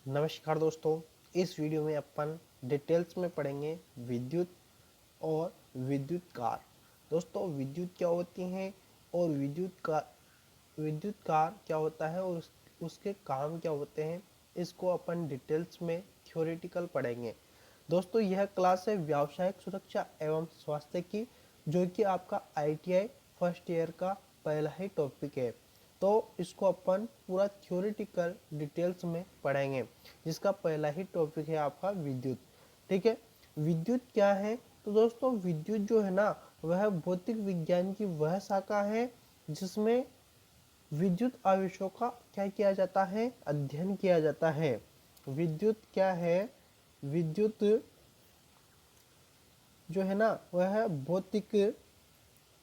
नमस्कार दोस्तों, इस वीडियो में अपन डिटेल्स में पढ़ेंगे विद्युत और विद्युत कार। दोस्तों, विद्युत क्या होती हैं और विद्युत कार क्या होता है और उसके काम क्या होते हैं, इसको अपन डिटेल्स में थ्योरेटिकल पढ़ेंगे। दोस्तों, यह क्लास है व्यावसायिक सुरक्षा एवं स्वास्थ्य की, जो कि आपका ITI फर्स्ट ईयर का पहला ही टॉपिक है। तो इसको अपन पूरा थ्योरेटिकल डिटेल्स में पढ़ेंगे, जिसका पहला ही टॉपिक है आपका विद्युत। ठीक है, विद्युत क्या है? तो दोस्तों, विद्युत जो है ना, वह भौतिक विज्ञान की वह शाखा है जिसमें विद्युत आवेशों का क्या किया जाता है, अध्ययन किया जाता है। विद्युत क्या है? विद्युत जो है ना, वह है भौतिक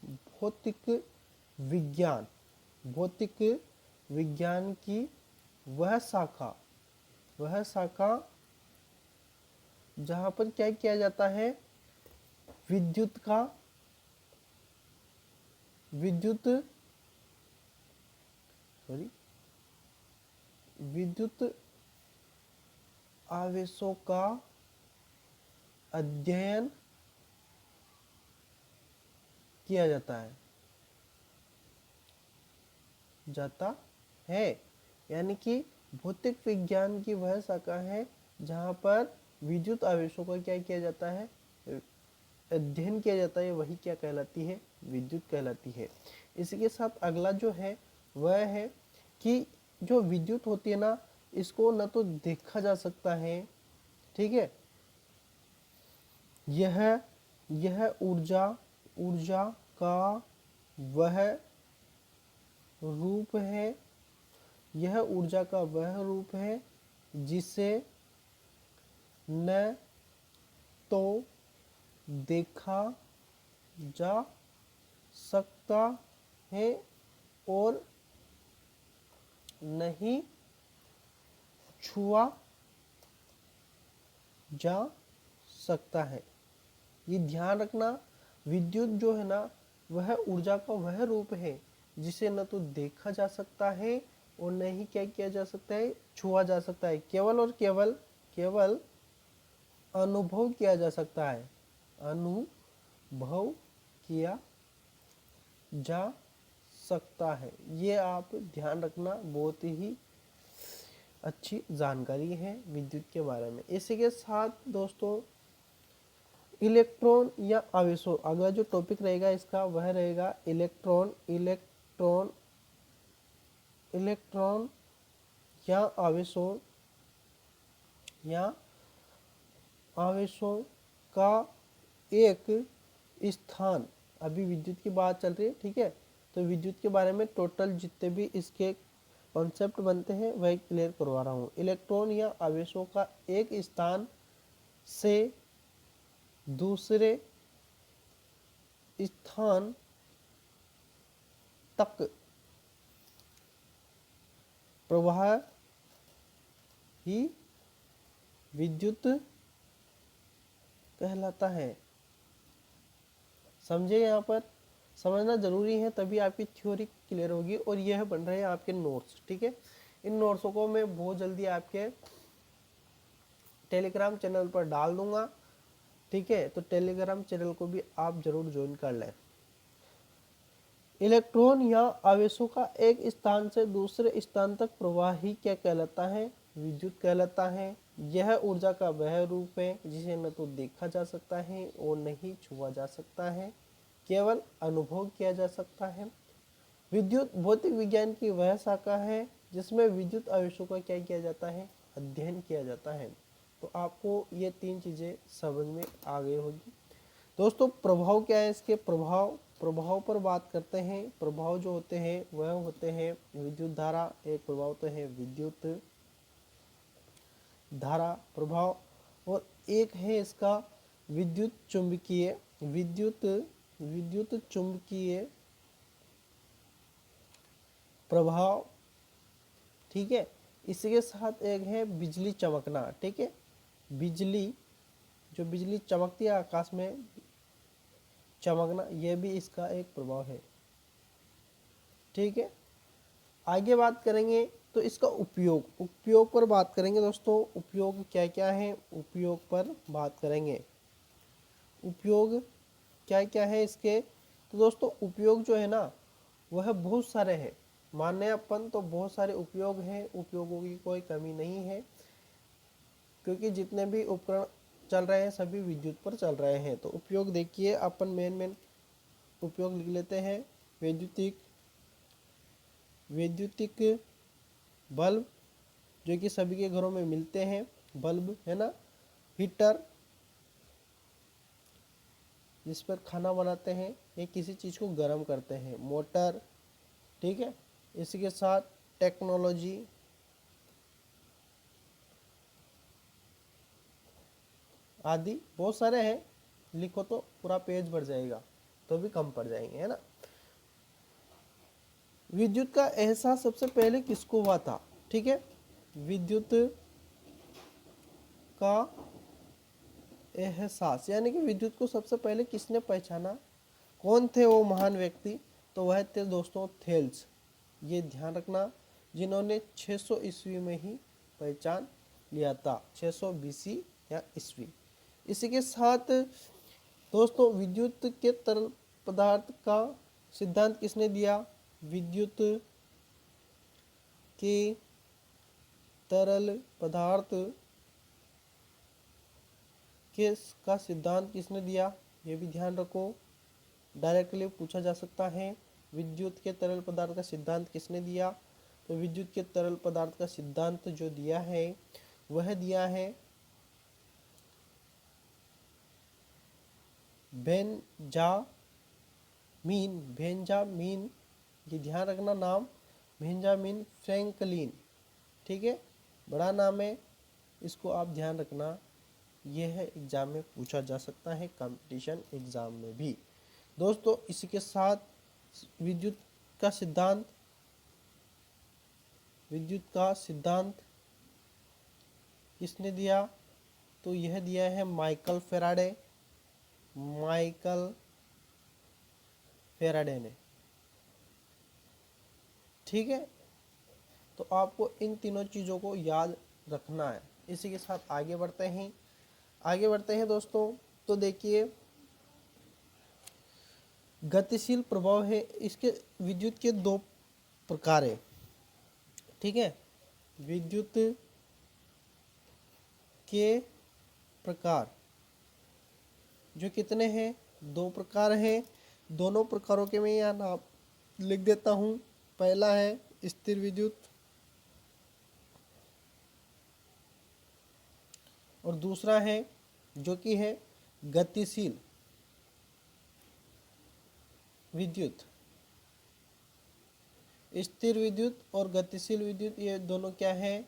भौतिक विज्ञान भौतिक विज्ञान की वह शाखा जहां पर क्या किया जाता है, विद्युत का विद्युत सॉरी विद्युत आवेशों का अध्ययन किया जाता है। यानी कि भौतिक विज्ञान की वह शाखा है जहां पर विद्युत आवेशों का क्या किया जाता है, अध्ययन किया जाता है। वही क्या कहलाती है, विद्युत कहलाती है। इसी के साथ अगला जो है वह है कि जो विद्युत होती है ना, इसको न तो देखा जा सकता है, ठीक है, यह यह ऊर्जा का वह रूप है यह ऊर्जा का वह रूप है जिसे न तो देखा जा सकता है और नहीं छुआ जा सकता है। ये ध्यान रखना, विद्युत जो है ना, वह ऊर्जा का वह रूप है जिसे न तो देखा जा सकता है और न ही क्या किया जा सकता है, छुआ जा सकता है। केवल और केवल अनुभव किया जा सकता है, अनुभव किया जा सकता है। ये आप ध्यान रखना, बहुत ही अच्छी जानकारी है विद्युत के बारे में। इसी के साथ दोस्तों, इलेक्ट्रॉन या आवेशों, अगला जो टॉपिक रहेगा इसका वह रहेगा इलेक्ट्रॉन या आवेशों का एक स्थान। अभी विद्युत की बात चल रही है, ठीक है, तो विद्युत के बारे में टोटल जितने भी इसके कॉन्सेप्ट बनते हैं वह क्लियर करवा रहा हूँ। इलेक्ट्रॉन या आवेशों का एक स्थान से दूसरे स्थान तक प्रवाह ही विद्युत कहलाता है। समझे? यहाँ पर समझना जरूरी है, तभी आपकी थ्योरी क्लियर होगी। और यह बन रहे हैं आपके नोट्स, ठीक है। इन नोट्सों को मैं बहुत जल्दी आपके टेलीग्राम चैनल पर डाल दूंगा, ठीक है, तो टेलीग्राम चैनल को भी आप जरूर ज्वाइन कर लें। इलेक्ट्रॉन या आवेशों का एक स्थान से दूसरे स्थान तक प्रवाह ही क्या कहलाता है, विद्युत कहलाता है। यह ऊर्जा का वह रूप है जिसे न तो देखा जा सकता है और नहीं छुआ जा सकता है, केवल अनुभव किया जा सकता है। विद्युत भौतिक विज्ञान की वह शाखा है जिसमें विद्युत आवेशों का क्या किया जाता है, अध्ययन किया जाता है। तो आपको ये तीन चीजें समझ में आ गई होगी। दोस्तों, प्रभाव क्या है, इसके प्रभाव पर बात करते हैं। प्रभाव जो होते हैं वह होते हैं विद्युत धारा, एक प्रभाव तो है विद्युत धारा प्रभाव, और एक है इसका विद्युत चुंबकीय प्रभाव, ठीक है। इसी के साथ एक है बिजली चमकना, ठीक है, बिजली चमकती है आकाश में, चमकना, यह भी इसका एक प्रभाव है, ठीक है। आगे बात करेंगे तो इसका उपयोग पर बात करेंगे दोस्तों। उपयोग क्या क्या है, उपयोग पर बात करेंगे। उपयोग क्या क्या है इसके, तो दोस्तों उपयोग जो है ना वह बहुत सारे हैं। माने अपन तो बहुत सारे उपयोग हैं, उपयोगों की कोई कमी नहीं है, क्योंकि जितने भी उपकरण चल रहे हैं सभी विद्युत पर चल रहे हैं। तो उपयोग देखिए, अपन मेन उपयोग लिख लेते हैं। वैद्युतिक बल्ब जो कि सभी के घरों में मिलते हैं, बल्ब है ना। हीटर जिस पर खाना बनाते हैं या किसी चीज़ को गर्म करते हैं। मोटर, ठीक है। इसी के साथ टेक्नोलॉजी, आदि बहुत सारे हैं, लिखो तो पूरा पेज भर जाएगा, तो भी कम पड़ जाएंगे, है ना। विद्युत का एहसास सबसे पहले किसको हुआ था, ठीक है। विद्युत का एहसास यानी कि विद्युत को सबसे पहले किसने पहचाना, कौन थे वो महान व्यक्ति, तो वह थे दोस्तों थेल्स। ये ध्यान रखना, जिन्होंने 600 ईस्वी में ही पहचान लिया था, 600 बीसी या ईस्वी। इसी के साथ दोस्तों विद्युत के तरल पदार्थ का सिद्धांत किसने दिया, विद्युत के तरल पदार्थ के का सिद्धांत किसने दिया, ये भी ध्यान रखो, डायरेक्टली पूछा जा सकता है। विद्युत के तरल पदार्थ का सिद्धांत किसने दिया, तो विद्युत के तरल पदार्थ का सिद्धांत जो दिया है वह दिया है बेंजामिन, ये ध्यान रखना नाम, बेंजामिन फ्रैंकलिन, ठीक है। बड़ा नाम है, इसको आप ध्यान रखना, यह एग्जाम में पूछा जा सकता है, कंपटीशन एग्जाम में भी। दोस्तों इसी के साथ विद्युत का सिद्धांत किसने दिया, तो यह दिया है माइकल फेराडे ने, ठीक है। तो आपको इन तीनों चीज़ों को याद रखना है। इसी के साथ आगे बढ़ते हैं दोस्तों। तो देखिए, गतिशील प्रभाव है, इसके विद्युत के दो प्रकार है, ठीक है। विद्युत के प्रकार जो कितने हैं, दो प्रकार हैं। दोनों प्रकारों के मैं यहाँ नाम लिख देता हूँ। पहला है स्थिर विद्युत और दूसरा है जो कि है गतिशील विद्युत। स्थिर विद्युत और गतिशील विद्युत ये दोनों क्या है,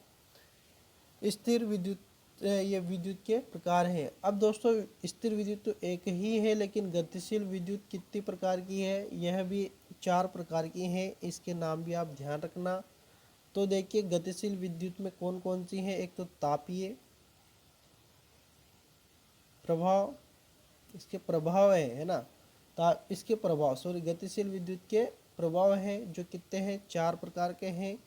स्थिर विद्युत, ये विद्युत के प्रकार हैं। अब दोस्तों स्थिर विद्युत तो एक ही है, लेकिन गतिशील विद्युत कितनी प्रकार की है, यह भी 4 प्रकार की है। इसके नाम भी आप ध्यान रखना। तो देखिए गतिशील विद्युत में कौन कौन सी है, एक तो तापीय प्रभाव, इसके प्रभाव है ना, इसके प्रभाव गतिशील विद्युत के प्रभाव है जो कितने हैं, 4 प्रकार के हैं,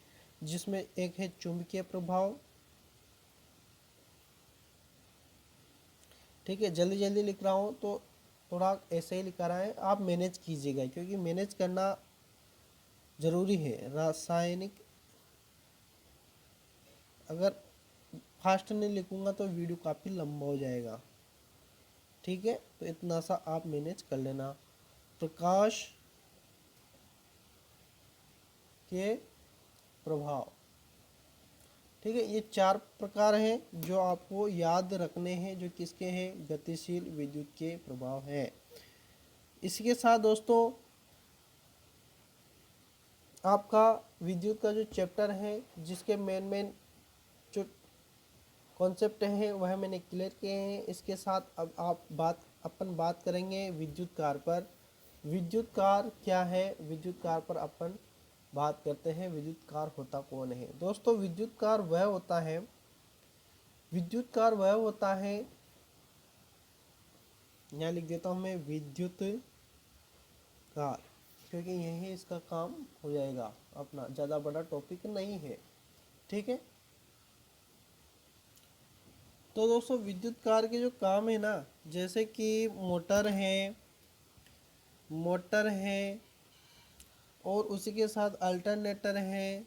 जिसमें एक है चुंबकीय प्रभाव, ठीक है। जल्दी जल्दी लिख रहा हूँ तो थोड़ा ऐसे ही लिखा रहा है, आप मैनेज कीजिएगा, क्योंकि मैनेज करना जरूरी है। रासायनिक, अगर फास्ट नहीं लिखूंगा तो वीडियो काफ़ी लंबा हो जाएगा, ठीक है। तो इतना सा आप मैनेज कर लेना। प्रकाश के प्रभाव, ठीक है। ये 4 प्रकार हैं जो आपको याद रखने हैं, जो किसके हैं, गतिशील विद्युत के प्रभाव हैं। इसके साथ दोस्तों आपका विद्युत का जो चैप्टर है, जिसके मेन जो कॉन्सेप्ट हैं वह मैंने क्लियर किए हैं। इसके साथ अब अपन बात करेंगे विद्युत कार पर। विद्युत कार क्या है, विद्युत कार पर अपन बात करते हैं। विद्युत कार होता कौन है दोस्तों, विद्युत कार वह होता है, यहाँ लिख देता हूँ मैं विद्युत कार, क्योंकि यही इसका काम हो जाएगा, अपना ज़्यादा बड़ा टॉपिक नहीं है। ठीक है। तो दोस्तों विद्युत कार के जो काम है ना, जैसे कि मोटर है और उसी के साथ अल्टरनेटर है,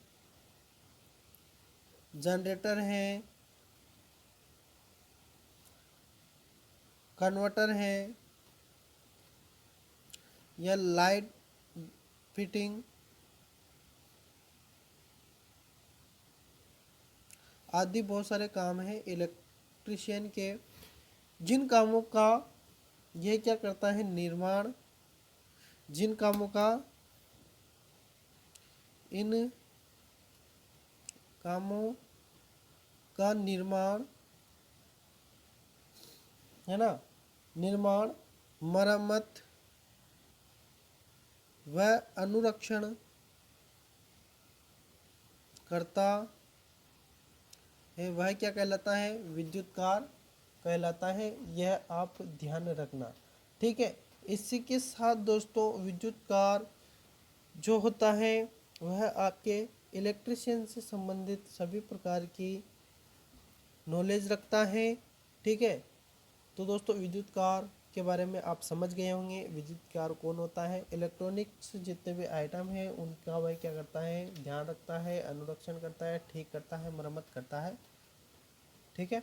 जनरेटर है, कन्वर्टर है, या लाइट फिटिंग आदि बहुत सारे काम हैं इलेक्ट्रिशियन के, जिन कामों का यह क्या करता है, निर्माण, जिन कामों का इन कामों का निर्माण है ना, निर्माण, मरम्मत व अनुरक्षण करता है, वह क्या कहलाता है, विद्युत कार कहलाता है। यह आप ध्यान रखना, ठीक है। इसी के साथ दोस्तों विद्युत कार जो होता है वह आपके इलेक्ट्रिशियन से संबंधित सभी प्रकार की नॉलेज रखता है, ठीक है। तो दोस्तों विद्युत कार के बारे में आप समझ गए होंगे। विद्युत कार कौन होता है, इलेक्ट्रॉनिक्स जितने भी आइटम हैं उनका वह क्या करता है, ध्यान रखता है, अनुरक्षण करता है, ठीक करता है, मरम्मत करता है, ठीक है।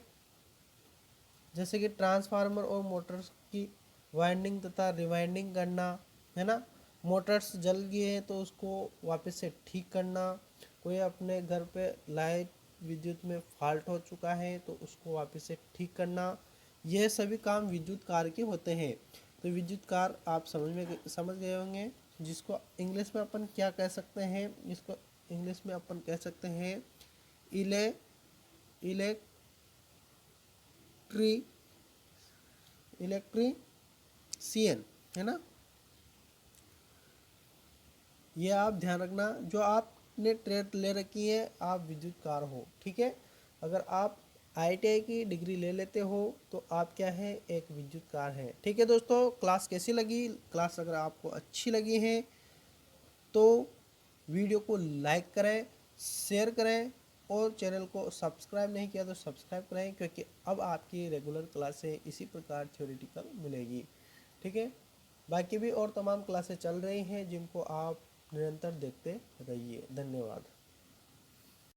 जैसे कि ट्रांसफार्मर और मोटर्स की वाइंडिंग तथा रिवाइंडिंग करना, है ना। मोटर्स जल गए हैं तो उसको वापस से ठीक करना, कोई अपने घर पे लाइट विद्युत में फॉल्ट हो चुका है तो उसको वापस से ठीक करना, यह सभी काम विद्युत कार के होते हैं। तो विद्युत कार आप समझ गए होंगे, जिसको इंग्लिश में अपन क्या कह सकते हैं, इसको इंग्लिश में अपन कह सकते हैं इले इलेक्ट्री इलेक्ट्रीशियन, है ना। ये आप ध्यान रखना, जो आपने ट्रेड ले रखी है आप विद्युत कार हो, ठीक है। अगर आप ITI की डिग्री ले लेते हो तो आप क्या है, एक विद्युत कार है, ठीक है। दोस्तों क्लास कैसी लगी, क्लास अगर आपको अच्छी लगी है तो वीडियो को लाइक करें, शेयर करें और चैनल को सब्सक्राइब नहीं किया तो सब्सक्राइब करें, क्योंकि अब आपकी रेगुलर क्लासें इसी प्रकार थ्योरेटिकल मिलेगी, ठीक है। बाकी भी और तमाम क्लासें चल रही हैं जिनको आप निरंतर देखते रहिए। धन्यवाद।